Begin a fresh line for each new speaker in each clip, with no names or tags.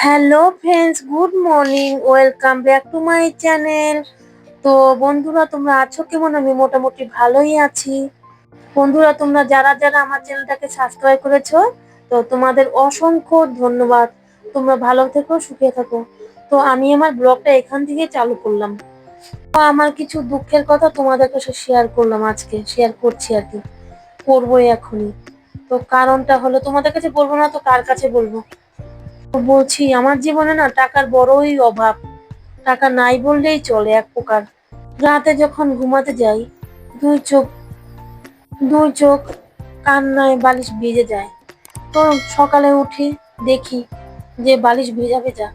Hello friends, good morning, welcome back to my channel. তো বন্ধুরা, তোমরা আছো কেমন? আমি মোটামুটি ভালোই আছি। বন্ধুরা, তোমরা যারা যারা আমার চ্যানেলটাকে সাবস্ক্রাইব করেছো, তো তোমাদের অসংখ্য ধন্যবাদ। তোমরা ভালো থেকো, সুখে থাকো। তো আমি আমার ব্লগটা এখান থেকে চালু করলাম। তো আমার কিছু দুঃখের কথা তোমাদের কাছে শেয়ার করলাম, আজকে শেয়ার করছি আর কি, করবোই এখনই। তো কারণটা হলো, তোমাদের কাছে বলবো না তো কার কাছে বলবো? বলছি, আমার জীবনে না টাকার বড়ই অভাব। টাকা নাই বললেই চলে এক প্রকার। রাতে যখন ঘুমাতে যাই, দুই চোখ দুই চোখ কান্নায় বালিশ ভিজে যায়। তো সকালে উঠি, দেখি যে বালিশ ভেজা ভেজা।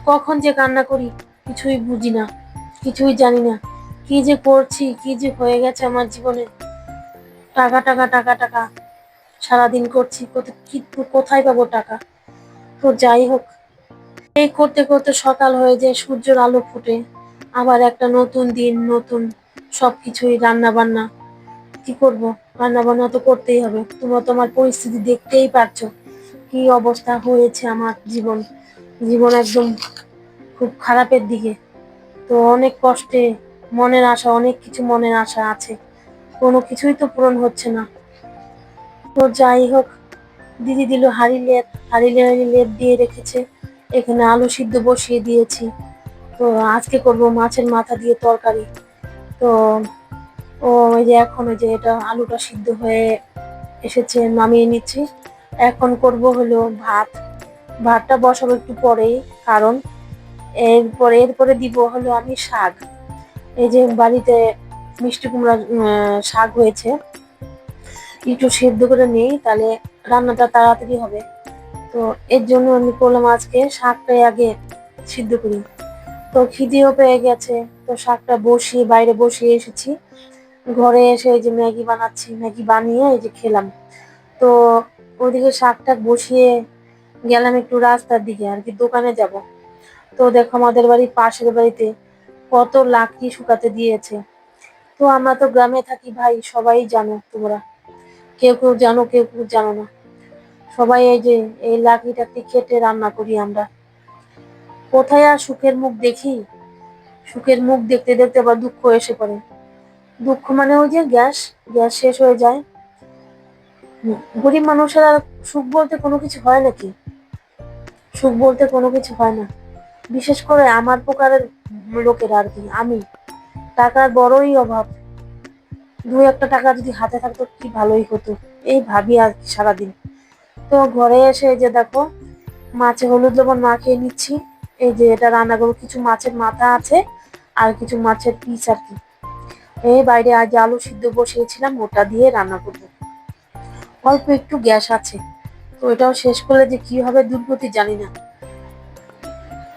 কখন যে কান্না করি কিছুই বুঝি না, কিছুই জানি না। কি যে করছি, কি যে হয়ে গেছে আমার জীবনে। টাকা টাকা টাকা টাকা সারাদিন করছি, কোথায় পাবো টাকা? তো যাই হোক, এই করতে করতে সকাল হয়ে যায়, সূর্যের আলো ফুটে, আবার একটা নতুন দিন, নতুন সবকিছুই। রান্না বান্না কি করব? রান্না বান্না তো করতেই হবে। তোমরা তোমার পরিস্থিতি দেখতেই পারছো, কি অবস্থা হয়েছে আমার জীবন। জীবন একদম খুব খারাপের দিকে। তো অনেক কষ্টে, মনের আশা, অনেক কিছু মনের আশা আছে, কোনো কিছুই তো পূরণ হচ্ছে না। তো যাই হোক, দিদি দিল হাঁড়ি লেপ দিয়ে রেখেছে। এখানে আলু সিদ্ধ বসিয়ে দিয়েছি। তো আজকে করব মাছের মাথা দিয়ে তরকারি। তো ওই যে এখন ওই যে এটা আলুটা সিদ্ধ হয়ে এসেছে, নামিয়ে নিচ্ছি। এখন করব হলো ভাত। ভাতটা বসাবো একটু পরেই, কারণ এরপরে দিব হলো আমি শাক। এই যে বাড়িতে মিষ্টি কুমড়া শাক হয়েছে, একটু সেদ্ধ করে নেই, তাহলে রান্নাটা তাড়াতাড়ি হবে। তো এর জন্য আমি করলাম আজকে শাকটাই আগে সিদ্ধ করি। তো খিদেও পেয়ে গেছে, তো শাকটা বাইরে বসিয়ে এসেছি। ঘরে এসে এই যে ম্যাগি বানাচ্ছি, ম্যাগি বানিয়ে এই যে খেলাম। তো ওইদিকে শাকটা বসিয়ে গেলাম একটু রাস্তার দিকে আর কি, দোকানে যাব। তো দেখো, আমাদের বাড়ির পাশের বাড়িতে কত লাকড়ি শুকাতে দিয়েছে। তো আমরা তো গ্রামে থাকি ভাই, সবাই জানো তোমরা, কেউ কেউ জানো, কেউ কেউ জানো না। সবাই এই যে এই লাকড়ি টাকড়ি কেটে রান্না করি আমরা। কোথায় আর সুখের মুখ দেখি? সুখের মুখ দেখতে দেখতে আবার দুঃখ এসে পড়ে। দুঃখ মানে ওই যে গ্যাস, গ্যাস শেষ হয়ে যায়। গরিব মানুষের আর সুখ বলতে কোনো কিছু হয় নাকি? সুখ বলতে কোনো কিছু হয় না, বিশেষ করে আমার প্রকারের লোকের আর কি। আমি, টাকার বড়ই অভাব। দুই একটা টাকা যদি হাতে থাকতো কি ভালোই হতো, এই ভাবি আর কি সারাদিন। তো ঘরে এসে এই যে দেখো, মাছে হলুদ লবণ মাখিয়ে নিচ্ছি। এই যে এটা রান্না করবো, কিছু মাছের মাথা আছে আর কিছু মাছের পিস আর কি। এই বাইরে আজ আলু সিদ্ধ বসিয়েছিলাম, ওটা দিয়ে রান্না করবো। অল্প একটু গ্যাস আছে, তো এটাও শেষ করলে যে কি হবে দুর্গতি জানি না।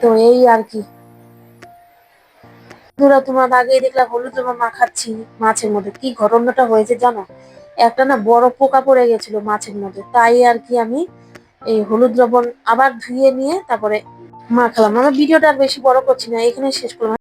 তো এই আর কি। তোমরা আগেই দেখলাম হলুদ লবণ মাখাচ্ছি মাছের মধ্যে, কি ঘটনাটা হয়েছে জানো? একটা না বড় পোকা পড়ে গেছিল মাছের মধ্যে, তাই আর কি আমি এই হলুদ লবণ আবার ধুয়ে নিয়ে তারপরে মাখলাম। আমার ভিডিওটা আর বেশি বড় করছি না, এখানে শেষ করলাম।